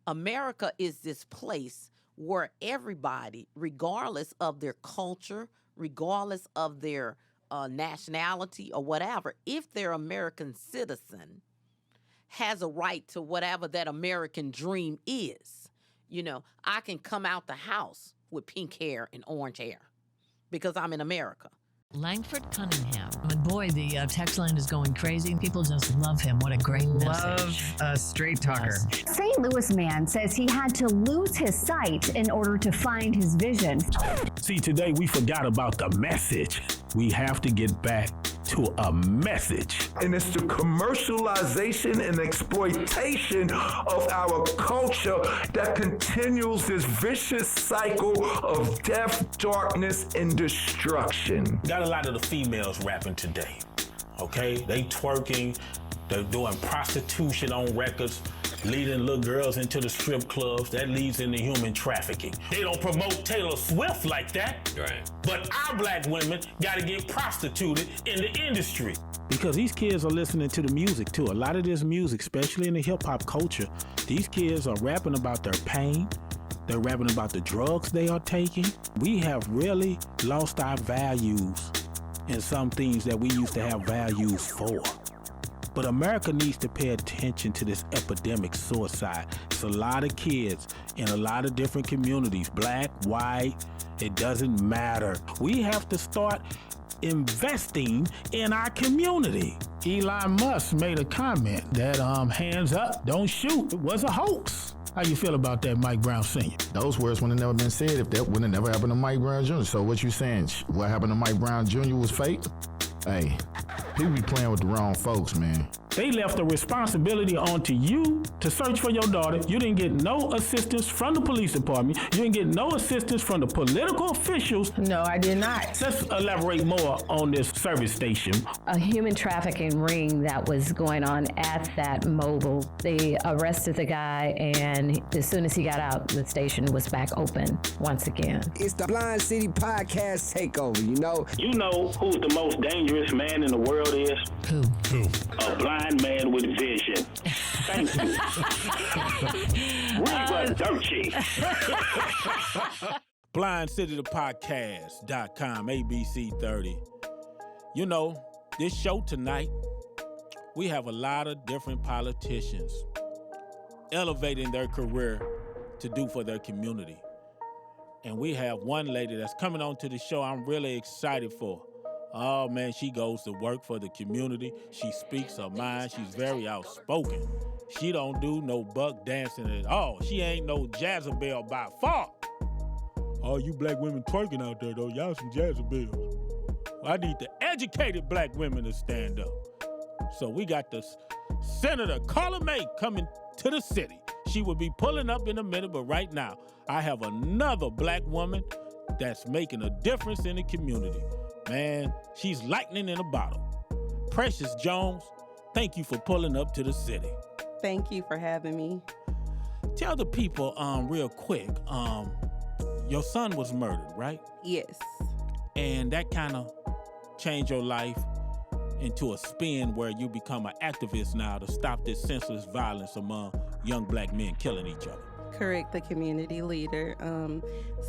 America is this place where everybody, regardless of their culture, regardless of their nationality or whatever, if they're American citizen, has a right to whatever that American dream is. I can come out the house with pink hair and orange hair because I'm in America. Langford Cunningham. And boy, the text line is going crazy. People just love him. What a great message. Love a straight talker. Yes. St. Louis man says he had to lose his sight in order to find his vision. See, today we forgot about the message. We have to get back to a message. And it's the commercialization and exploitation of our culture that continues this vicious cycle of death, darkness, and destruction. Got a lot of the females rapping today, okay? They twerking, they're doing prostitution on records, leading little girls into the strip clubs. That leads into human trafficking. They don't promote Taylor Swift like that. Right. But our black women gotta get prostituted in the industry. Because these kids are listening to the music too. A lot of this music, especially in the hip hop culture, these kids are rapping about their pain. They're rapping about the drugs they are taking. We have really lost our values in some things that we used to have values for. But America needs to pay attention to this epidemic suicide. It's a lot of kids in a lot of different communities, black, white, it doesn't matter. We have to start investing in our community. Elon Musk made a comment that hands up, don't shoot, it was a hoax. How you feel about that, Mike Brown Sr.? Those words would have never been said if that would have never happened to Mike Brown Jr. So what you saying, what happened to Mike Brown Jr. was fake? Hey, people be playing with the wrong folks, man. They left the responsibility onto you to search for your daughter. You didn't get no assistance from the police department. You didn't get no assistance from the political officials. No, I did not. Let's elaborate more on this service station. A human trafficking ring that was going on at that mobile. They arrested the guy, and as soon as he got out, the station was back open once again. It's the Blind City Podcast Takeover, You know who's the most dangerous man in the world is? Who? A blind man with vision. Thank you. Reba Dirty. BlindCityThePodcast.com, ABC 30. This show tonight, we have a lot of different politicians elevating their career to do for their community. And we have one lady that's coming on to the show I'm really excited for. Oh, man, she goes to work for the community. She speaks her mind. She's very outspoken. She don't do no buck dancing at all. She ain't no Jezebel by far. All you black women twerking out there, though, y'all some Jezebels. I need the educated black women to stand up. So we got the Senator Karla May coming to the city. She will be pulling up in a minute, but right now, I have another black woman that's making a difference in the community. Man, she's lightning in a bottle. Precious Jones, thank you for pulling up to the city. Thank you for having me. Tell the people real quick, your son was murdered, right? Yes. And that kind of changed your life into a spin where you become an activist now to stop this senseless violence among young black men killing each other. Correct, the community leader.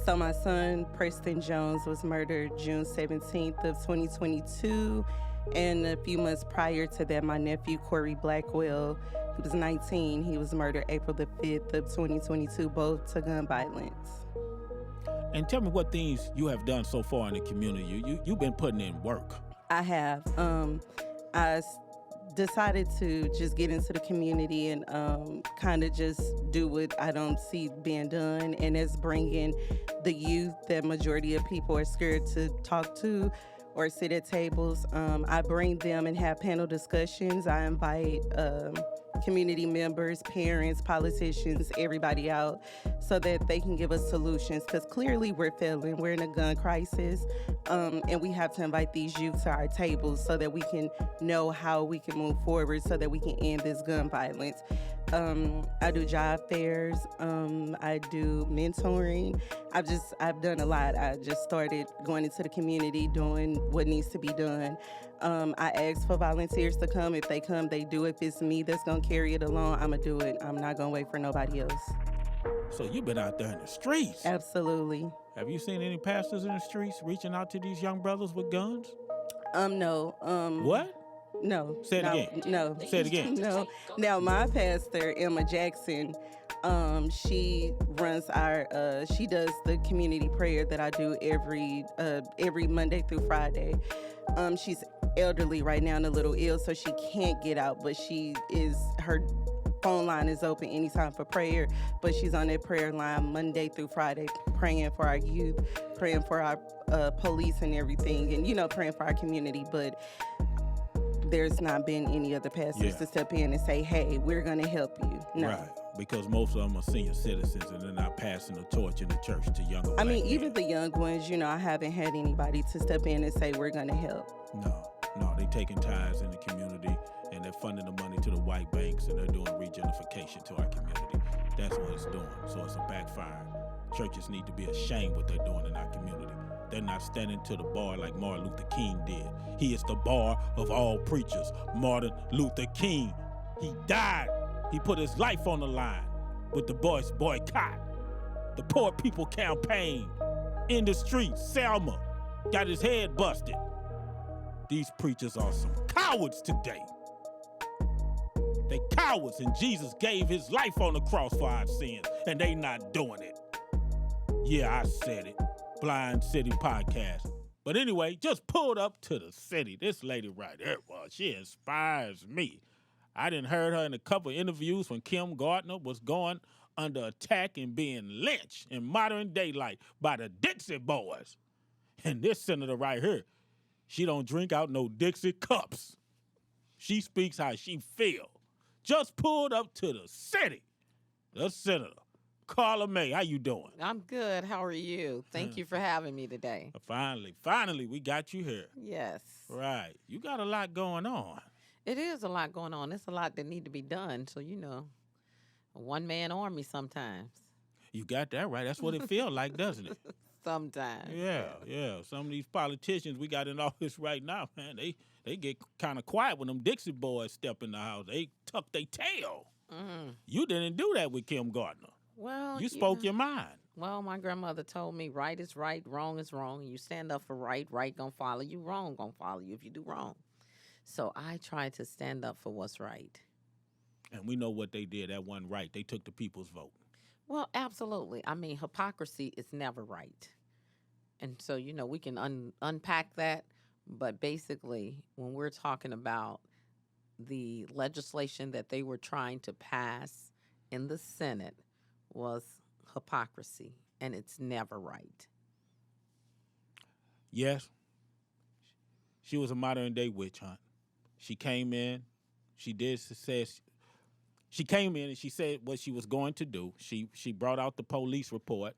So my son, Preston Jones, was murdered June 17th of 2022. And a few months prior to that, my nephew, Corey Blackwell, he was 19. He was murdered April the 5th of 2022, both to gun violence. And tell me what things you have done so far in the community. You've been putting in work. I have. I decided to just get into the community and kind of just do what I don't see being done, and it's bringing the youth that majority of people are scared to talk to or sit at tables. I bring them and have panel discussions. I invite community members, parents, politicians, everybody out so that they can give us solutions, because clearly we're failing. We're in a gun crisis, and we have to invite these youth to our tables so that we can know how we can move forward so that we can end this gun violence. I do job fairs. I do mentoring. I've done a lot. I just started going into the community, doing what needs to be done. I ask for volunteers to come. If they come, they do. If it's me that's going to carry it along, I'm going to do it. I'm not going to wait for nobody else. So you've been out there in the streets. Absolutely. Have you seen any pastors in the streets reaching out to these young brothers with guns? No. What? No. Say it no, again. No. Say it again. No. Now, my pastor, Emma Jackson, she runs she does the community prayer that I do every Monday through Friday. She's elderly right now and a little ill, so she can't get out, but her phone line is open anytime for prayer, but she's on that prayer line Monday through Friday, praying for our youth, praying for our police and everything, and, praying for our community, but there's not been any other pastors to step in and say, hey, we're going to help you. No. Right, because most of them are senior citizens and they're not passing the torch in the church to younger black men. Even the young ones, I haven't had anybody to step in and say, we're going to help. No, they taking tithes in the community and they're funding the money to the white banks and they're doing regentrification to our community. That's what it's doing, so it's a backfire. Churches need to be ashamed what they're doing in our community. They're not standing to the bar like Martin Luther King did. He is the bar of all preachers. Martin Luther King, he died. He put his life on the line with the boys' boycott. The Poor People Campaign in the streets. Selma got his head busted. These preachers are some cowards today. They cowards, and Jesus gave his life on the cross for our sins, and they not doing it. Yeah, I said it. Blind City Podcast. But anyway, just pulled up to the city. This lady right here, well, she inspires me. I done heard her in a couple of interviews when Kim Gardner was going under attack and being lynched in modern daylight by the Dixie Boys. And this senator right here, she don't drink out no Dixie cups. She speaks how she feel. Just pulled up to the city. The senator, Karla May. How you doing? I'm good. How are you? Thank you for having me today. Finally, we got you here. Yes. Right. You got a lot going on. It is a lot going on. It's a lot that need to be done. So, a one-man army sometimes. You got that right. That's what it feels like, doesn't it? Sometimes. Yeah. Some of these politicians we got in office right now, man, they get kind of quiet when them Dixie Boys step in the house. They tuck their tail. Mm. You didn't do that with Kim Gardner. Well, you spoke your mind. Well, my grandmother told me right is right, wrong is wrong. And you stand up for right gonna follow you, wrong gonna follow you if you do wrong. So I try to stand up for what's right. And we know what they did. That wasn't right. They took the people's vote. Well, absolutely. Hypocrisy is never right. And so, we can unpack that. But basically, when we're talking about the legislation that they were trying to pass in the Senate was hypocrisy, and it's never right. Yes, she was a modern-day witch hunt. She came in, she came in and she said what she was going to do. She brought out the police report,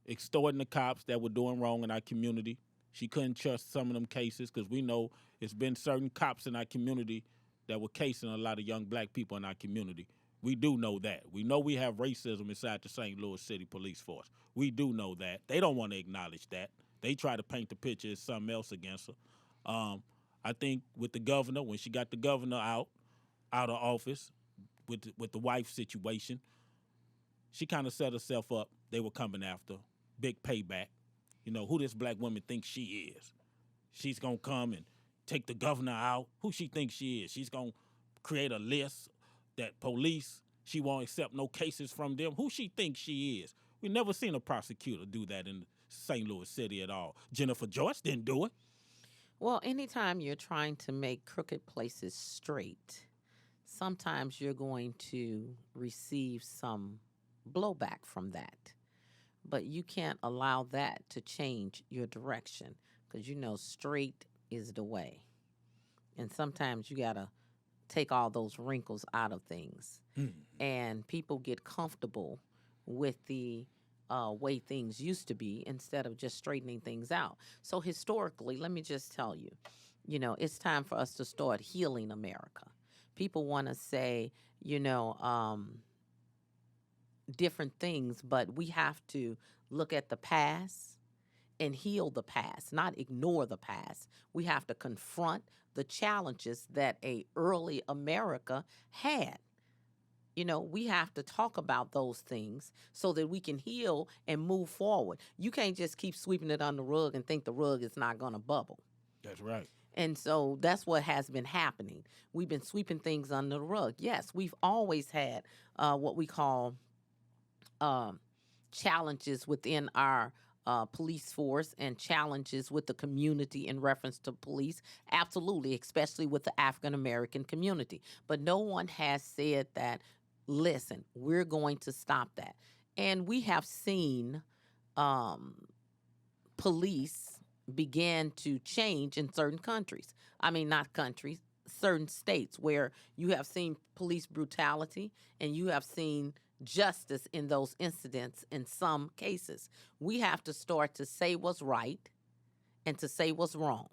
extorting the cops that were doing wrong in our community. She couldn't trust some of them cases because we know it's been certain cops in our community that were casing a lot of young black people in our community. We do know that. We know we have racism inside the St. Louis City Police Force. We do know that. They don't want to acknowledge that. They try to paint the picture as something else against her. I think with the governor, when she got the governor out of office with the wife situation, she kind of set herself up. They were coming after. Big payback. Who this black woman thinks she is. She's going to come and take the governor out. Who she thinks she is. She's going to create a list that police, she won't accept no cases from them. Who she thinks she is. We never seen a prosecutor do that in St. Louis City at all. Jennifer Joyce didn't do it. Well, anytime you're trying to make crooked places straight, sometimes you're going to receive some blowback from that. But you can't allow that to change your direction because straight is the way. And sometimes you got to take all those wrinkles out of things. And people get comfortable with the way things used to be instead of just straightening things out. So historically, let me just tell you, it's time for us to start healing America. People want to say, different things, but we have to look at the past and heal the past, not ignore the past. We have to confront the challenges that a early America had. We have to talk about those things so that we can heal and move forward. You can't just keep sweeping it under the rug and think the rug is not going to bubble. That's right. And so that's what has been happening. We've been sweeping things under the rug. Yes, we've always had what we call challenges within our police force and challenges with the community in reference to police. Absolutely, especially with the African American community. But no one has said that, listen, we're going to stop that. And we have seen police began to change in certain countries. I mean, not countries, certain states where you have seen police brutality and you have seen justice in those incidents in some cases. We have to start to say what's right and to say what's wrong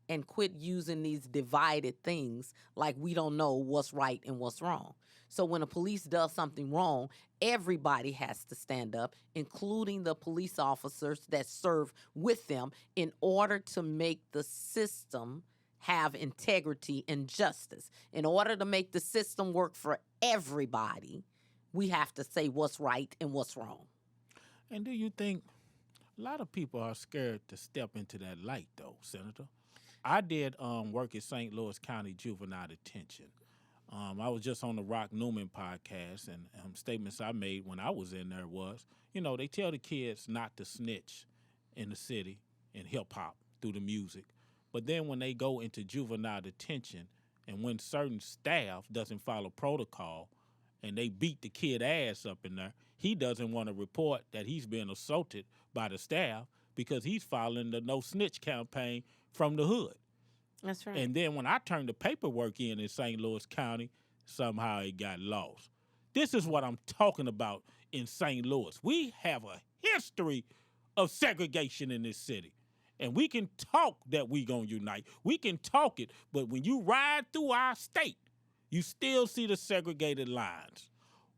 and quit using these divided things like we don't know what's right and what's wrong. So when a police does something wrong, everybody has to stand up, including the police officers that serve with them, in order to make the system have integrity and justice. In order to make the system work for everybody, we have to say what's right and what's wrong. And do you think a lot of people are scared to step into that light, though, Senator? I did work at St. Louis County Juvenile Detention. I was just on the Rock Newman podcast, and statements I made when I was in there was, they tell the kids not to snitch in the city in hip-hop through the music. But then when they go into juvenile detention and when certain staff doesn't follow protocol and they beat the kid ass up in there, he doesn't want to report that he's being assaulted by the staff because he's following the no snitch campaign from the hood. That's right. And then when I turned the paperwork in St. Louis County, somehow it got lost. This is what I'm talking about in St. Louis. We have a history of segregation in this city. And we can talk that we gonna unite. We can talk it, but when you ride through our state, you still see the segregated lines.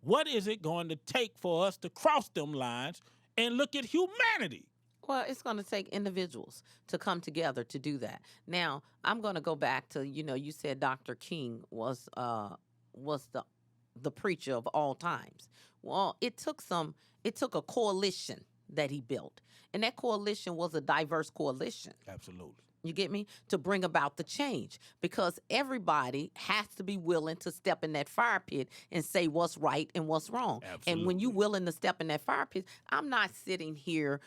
What is it going to take for us to cross them lines and look at humanity? Well, it's going to take individuals to come together to do that. Now, I'm going to go back to, you said Dr. King was the preacher of all times. Well, it took a coalition that he built. And that coalition was a diverse coalition. Absolutely. You get me? To bring about the change, because everybody has to be willing to step in that fire pit and say what's right and what's wrong. Absolutely. And when you're willing to step in that fire pit, I'm not sitting here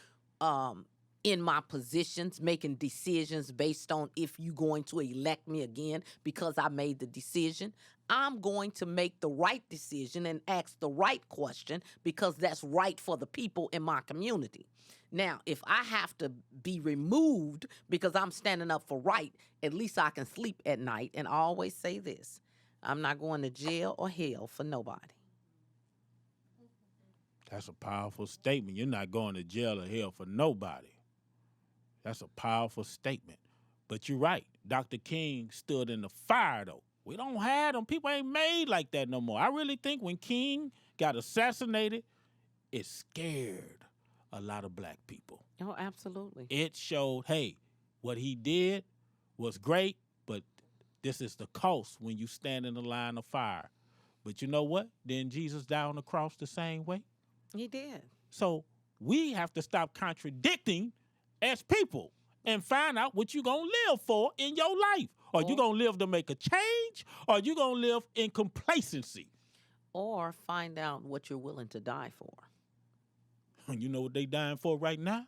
in my positions making decisions based on if you're going to elect me again because I made the decision. I'm going to make the right decision and ask the right question because that's right for the people in my community. Now, if I have to be removed because I'm standing up for right, at least I can sleep at night. And I always say this, I'm not going to jail or hell for nobody. That's a powerful statement. You're not going to jail or hell for nobody. That's a powerful statement. But you're right. Dr. King stood in the fire, though. We don't have them. People ain't made like that no more. I really think when King got assassinated, it scared a lot of black people. Oh, absolutely. It showed, hey, what he did was great, but this is the cost when you stand in the line of fire. But you know what? Didn't Jesus die on the cross the same way? He did. So we have to stop contradicting as people and find out what you're going to live for in your life. Are you going to live to make a change, or are you going to live in complacency? Or find out what you're willing to die for. And you know what they dying for right now?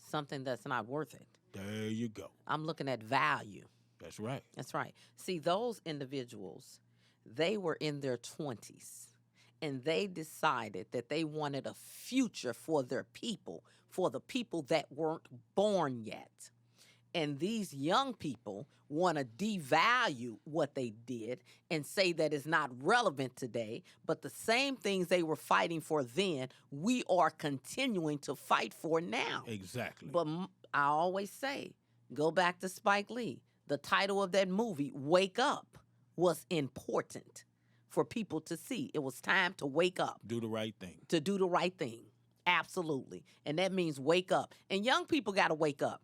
Something that's not worth it. There you go. I'm looking at value. That's right. That's right. See, those individuals, they were in their 20s. And they decided that they wanted a future for their people, for the people that weren't born yet. And these young people want to devalue what they did and say that it's not relevant today. But the same things they were fighting for then, we are continuing to fight for now. Exactly. But I always say, go back to Spike Lee. The title of that movie, Wake Up, was important for people to see. It was time to wake up. Do the right thing. To do the right thing. Absolutely. And that means wake up. And young people got to wake up.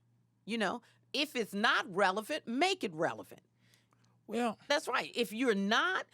If it's not relevant, make it relevant. Well, That's right. If you're not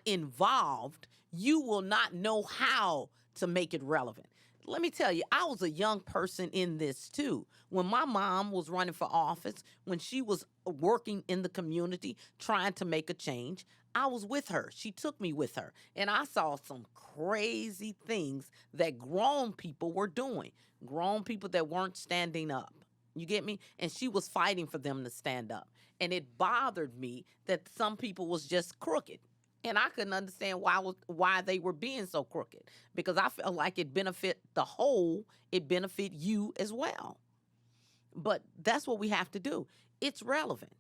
involved, you will not know how to make it relevant. Let me tell you, I was a young person in this too. When my mom was running for office, when she was working in the community trying to make a change, I was with her. She took me with her. And I saw some crazy things that grown people were doing, grown people that weren't standing up. You get me? And she was fighting for them to stand up. And it bothered me that some people was just crooked. And I couldn't understand why they were being so crooked, because I felt like it benefit the whole, it benefit you as well. But that's what we have to do. It's relevant.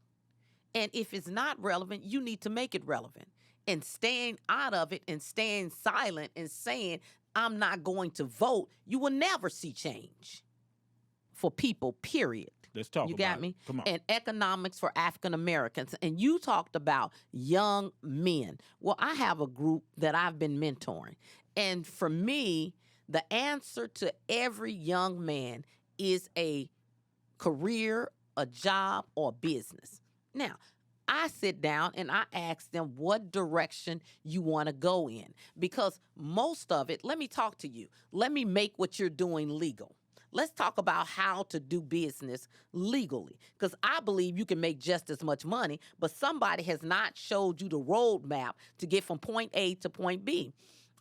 And if it's not relevant, you need to make it relevant. And staying out of it and staying silent and saying, I'm not going to vote, you will never see change for people, period. Let's talk You about got it. me? Come on. And economics for African Americans. And you talked about young men. Well, I have a group that I've been mentoring. And for me, the answer to every young man is a career, a job, or a business. Now, I sit down and I ask them what direction you want to go in, because most of it, let me talk to you. Let me make what you're doing legal. Let's talk about how to do business legally, because I believe you can make just as much money, but somebody has not showed you the roadmap to get from point A to point B.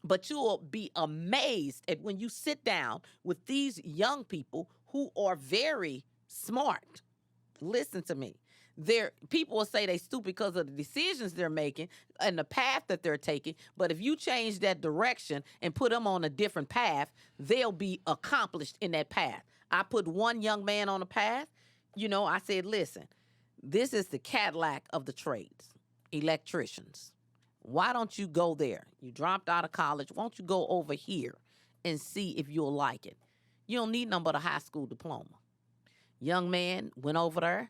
But you'll be amazed at when you sit down with these young people who are very smart. Listen to me. People will say they stupid because of the decisions they're making and the path that they're taking. But if you change that direction and put them on a different path, they'll be accomplished in that path. I put one young man on a path. I said, listen, this is the Cadillac of the trades, electricians. Why don't you go there? You dropped out of college. Why don't you go over here and see if you'll like it? You don't need nothing but a high school diploma. Young man went over there,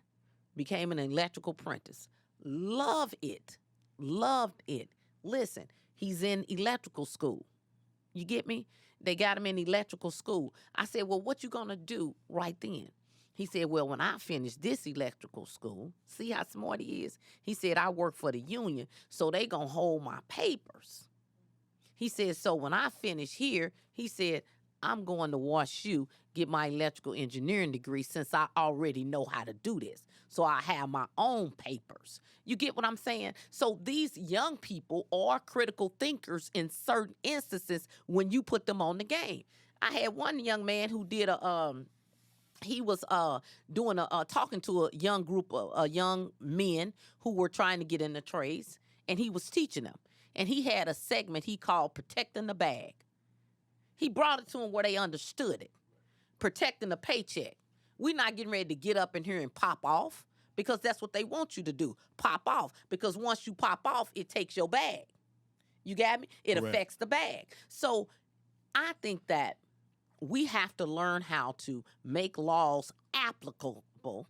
became an electrical apprentice. Loved it. Listen, he's in electrical school. You get me? They got him in electrical school. I said, well, what you gonna do right then? He said, well, when I finish this electrical school, see how smart he is? He said, I work for the union, so they gonna hold my papers. He said, so when I finish here, he said, I'm going to WashU, get my electrical engineering degree, since I already know how to do this. So I have my own papers. You get what I'm saying? So these young people are critical thinkers in certain instances when you put them on the game. I had one young man who did he was talking to a young group of young men who were trying to get in the trades, and he was teaching them. And he had a segment he called Protecting the Bag. He brought it to them where they understood it. Protecting the paycheck. We're not getting ready to get up in here and pop off, because that's what they want you to do. Pop off. Because once you pop off, it takes your bag. You got me? It Correct. affects the bag. So I think that we have to learn how to make laws applicable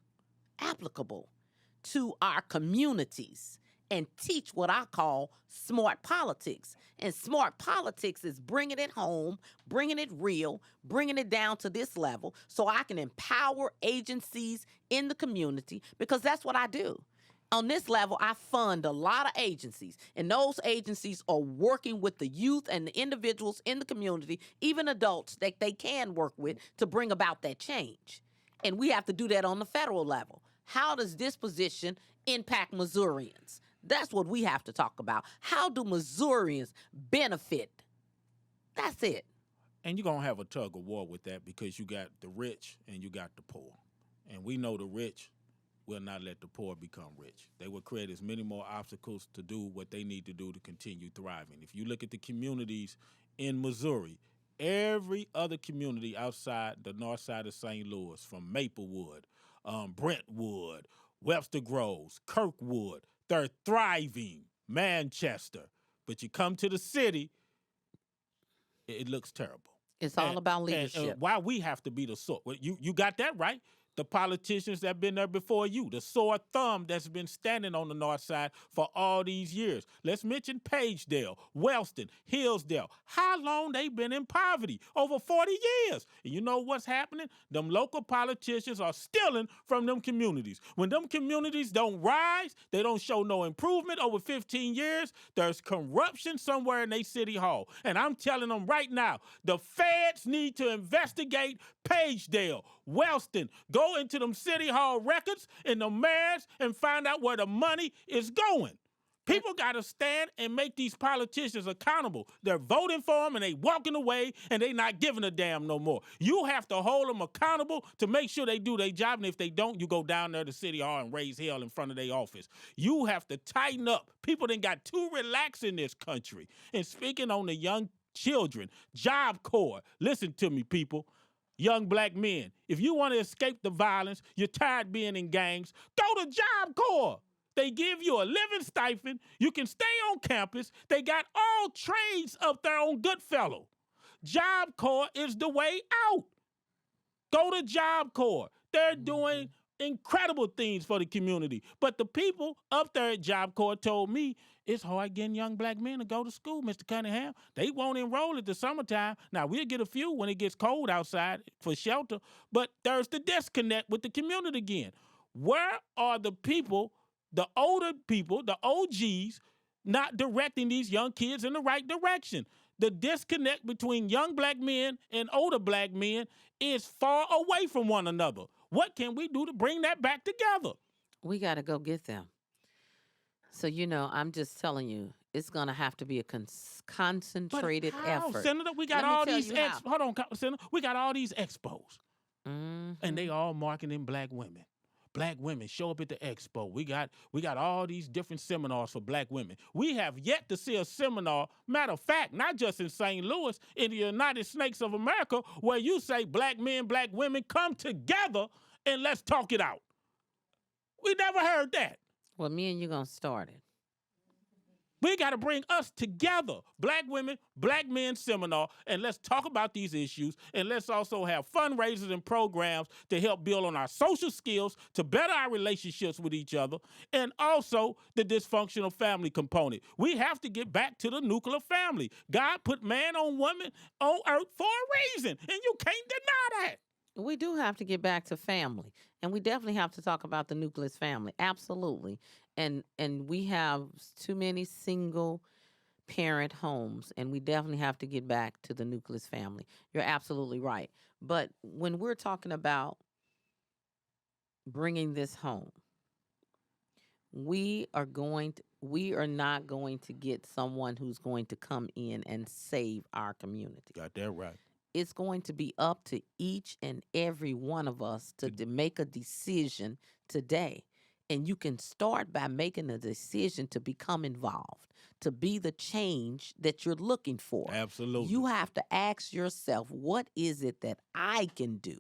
to our communities and teach what I call smart politics. And smart politics is bringing it home, bringing it real, bringing it down to this level so I can empower agencies in the community, because that's what I do. On this level, I fund a lot of agencies, and those agencies are working with the youth and the individuals in the community, even adults that they can work with, to bring about that change. And we have to do that on the federal level. How does this position impact Missourians? That's what we have to talk about. How do Missourians benefit? That's it. And you're going to have a tug of war with that, because you got the rich and you got the poor. And we know the rich will not let the poor become rich. They will create as many more obstacles to do what they need to do to continue thriving. If you look at the communities in Missouri, every other community outside the north side of St. Louis, from Maplewood, Brentwood, Webster Groves, Kirkwood, they're thriving. Manchester. But you come to the city, it looks terrible. It's all about leadership. And why we have to be the source. Well, you got that right. the politicians that have been there before you, the sore thumb that's been standing on the north side for all these years. Let's mention Pagedale, Wellston, Hillsdale. How long they been in poverty? Over 40 years. And you know what's happening? Them local politicians are stealing from them communities. When them communities don't rise, they don't show no improvement over 15 years, there's corruption somewhere in their city hall. And I'm telling them right now, the feds need to investigate Pagedale, Wellston, go into them city hall records and the mayors and find out where the money is going. People got to stand and make these politicians accountable. They're voting for them and they walking away and they not giving a damn no more. You have to hold them accountable to make sure they do their job. And if they don't, you go down there to city hall and raise hell in front of their office. You have to tighten up. People done got too relaxed in this country. And speaking on the young children, Job Corps, listen to me, people. Young black men, if you want to escape the violence, you're tired being in gangs, go to Job Corps. They give you a living stipend. You can stay on campus. They got all trades up there on Goodfellow. Job Corps is the way out. Go to Job Corps. They're doing incredible things for the community. But the people up there at Job Corps told me it's hard getting young black men to go to school, Mr. Cunningham. They won't enroll at the summertime. Now, we'll get a few when it gets cold outside for shelter, but there's the disconnect with the community again. Where are the people, the older people, the OGs, not directing these young kids in the right direction? The disconnect between young black men and older black men is far away from one another. What can we do to bring that back together? We got to go get them. So, I'm just telling you, it's going to have to be a concentrated effort. Senator, we got all these hold on, Senator. We got all these expos. And they all marketing black women. Black women show up at the expo. We got all these different seminars for black women. We have yet to see a seminar, matter of fact, not just in St. Louis, in the United States of America, where you say black men, black women come together and let's talk it out. We never heard that. Well, me and you going to start it. We got to bring us together, black women, black men seminar, and let's talk about these issues. And let's also have fundraisers and programs to help build on our social skills, to better our relationships with each other, and also the dysfunctional family component. We have to get back to the nuclear family. God put man on woman on earth for a reason, and you can't deny that. We do have to get back to family, and we definitely have to talk about the nucleus family. Absolutely. And we have too many single parent homes, and we definitely have to get back to the nucleus family. You're absolutely right. But when we're talking about bringing this home, we are not going to get someone who's going to come in and save our community. Got that right. It's going to be up to each and every one of us to make a decision today. And you can start by making a decision to become involved, to be the change that you're looking for. Absolutely. You have to ask yourself, what is it that I can do?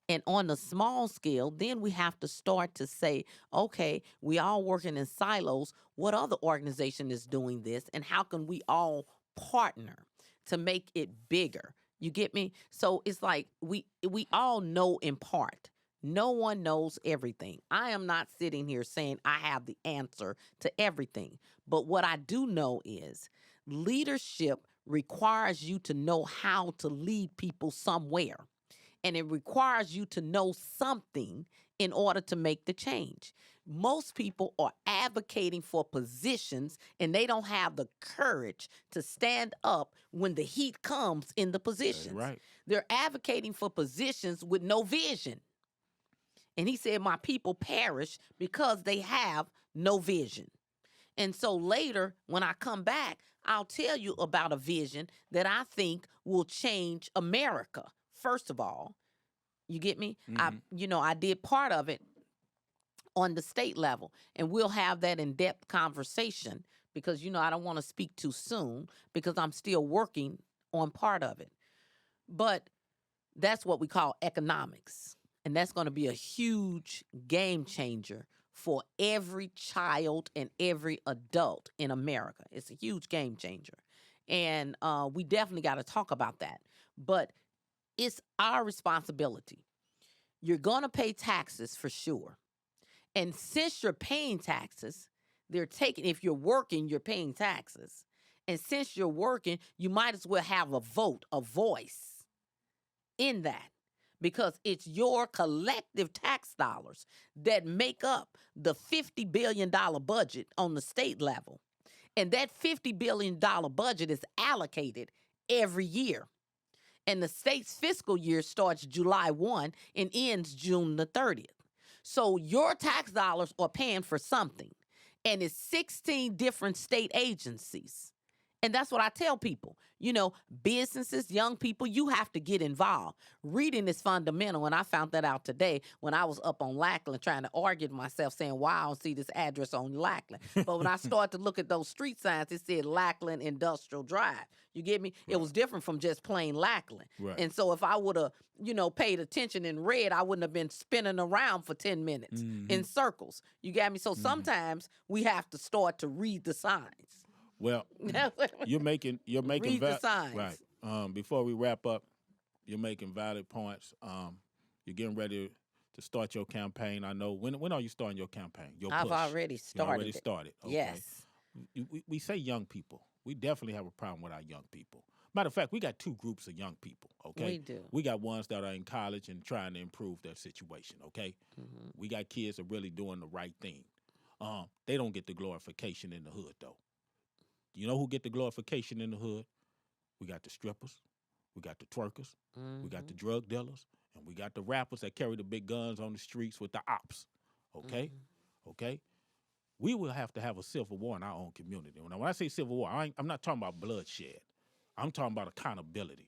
And on the small scale, then we have to start to say, okay, we all working in silos. What other organization is doing this? And how can we all partner to make it bigger? You get me? So it's like we all know in part. No one knows everything. I am not sitting here saying I have the answer to everything. But what I do know is leadership requires you to know how to lead people somewhere. And it requires you to know something in order to make the change. Most people are advocating for positions and they don't have the courage to stand up when the heat comes in the positions. Right. They're advocating for positions with no vision. And he said, my people perish because they have no vision. And so later, when I come back, I'll tell you about a vision that I think will change America. First of all, you get me? Mm-hmm. I did part of it on the state level, and we'll have that in-depth conversation because, I don't want to speak too soon because I'm still working on part of it. But that's what we call economics, and that's going to be a huge game changer for every child and every adult in America. It's a huge game changer, and we definitely got to talk about that. But it's our responsibility. you're going to pay taxes for sure. And since you're paying taxes, they're taking, if you're working, you're paying taxes. And since you're working, you might as well have a vote, a voice in that, because it's your collective tax dollars that make up the $50 billion budget on the state level. And that $50 billion budget is allocated every year. And the state's fiscal year starts July 1 and ends June the 30th. So your tax dollars are paying for something. And it's 16 different state agencies. And that's what I tell people. You know, businesses, young people, you have to get involved. Reading is fundamental, and I found that out today when I was up on Lackland trying to argue to myself, saying, why I don't see this address on Lackland. But when I started to look at those street signs, it said Lackland Industrial Drive. You get me? Right. It was different from just plain Lackland. Right. And so if I would have, you know, paid attention and read, I wouldn't have been spinning around for 10 minutes in circles. You got me? So sometimes we have to start to read the signs. Well, you're making read the signs. Right. Before we wrap up, you're making valid points. You're getting ready to start your campaign. I know. When are you starting your campaign? Your I've push? already started. You already started. Okay. Yes. We say young people. We definitely have a problem with our young people. Matter of fact, we got two groups of young people. Okay. We do. We got ones that are in college and trying to improve their situation. Okay. We got kids that are really doing the right thing. They don't get the glorification in the hood though. You know who get the glorification in the hood? We got the strippers, we got the twerkers, we got the drug dealers, and we got the rappers that carry the big guns on the streets with the ops. Okay? Okay? We will have to have a civil war in our own community. When I say civil war, I'm not talking about bloodshed. I'm talking about accountability.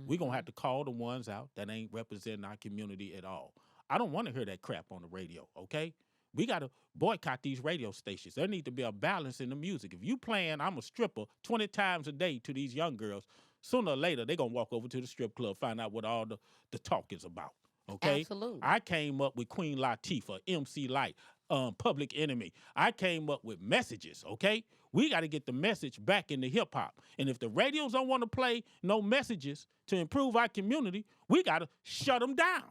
We're going to have to call the ones out that ain't representing our community at all. I don't want to hear that crap on the radio, okay? We got to boycott these radio stations. There need to be a balance in the music. If you playing I'm a stripper 20 times a day to these young girls, sooner or later, they're going to walk over to the strip club, find out what all the talk is about, okay? Absolutely. I came up with Queen Latifah, MC Light, Public Enemy. I came up with messages, okay? We got to get the message back into hip-hop. And if the radios don't want to play no messages to improve our community, we got to shut them down.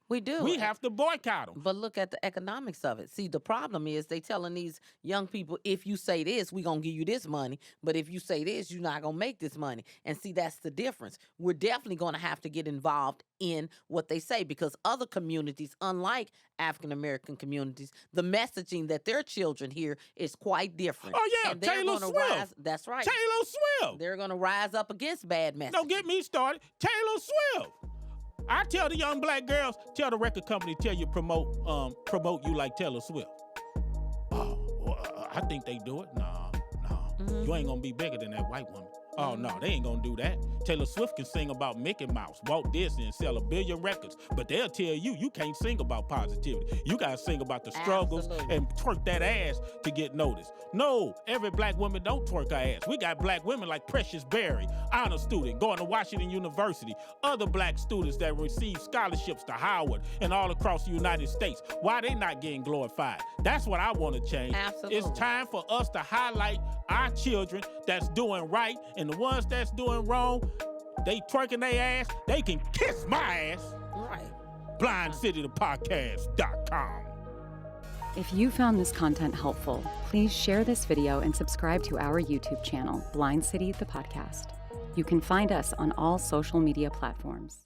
We do. We have to boycott them. But look at the economics of it. See, the problem is they telling these young people, if you say this, we're going to give you this money. But if you say this, you're not going to make this money. And see, that's the difference. We're definitely going to have to get involved in what they say, because other communities, unlike African-American communities, the messaging that their children hear is quite different. Oh, yeah, and they're Taylor gonna Swift. Rise, that's right. Taylor Swift. They're going to rise up against bad messaging. Don't get me started. Taylor Swift. I tell the young black girls, tell the record company, tell you promote you like Taylor Swift. I think they do it. Nah. You ain't gonna be bigger than that white woman. Oh, no, they ain't gonna do that. Taylor Swift can sing about Mickey Mouse, Walt Disney, and sell 1 billion records. But they'll tell you can't sing about positivity. You gotta sing about the struggles and twerk that ass to get noticed. No, every black woman don't twerk her ass. We got black women like Precious Berry, honor student, going to Washington University, other black students that receive scholarships to Howard and all across the United States. Why they not getting glorified? That's what I want to change. Absolutely. It's time for us to highlight our children that's doing right, and the ones that's doing wrong, they twerking their ass, they can kiss my ass. Right. BlindCityThePodcast.com. If you found this content helpful, please share this video and subscribe to our YouTube channel, Blind City the Podcast. You can find us on all social media platforms.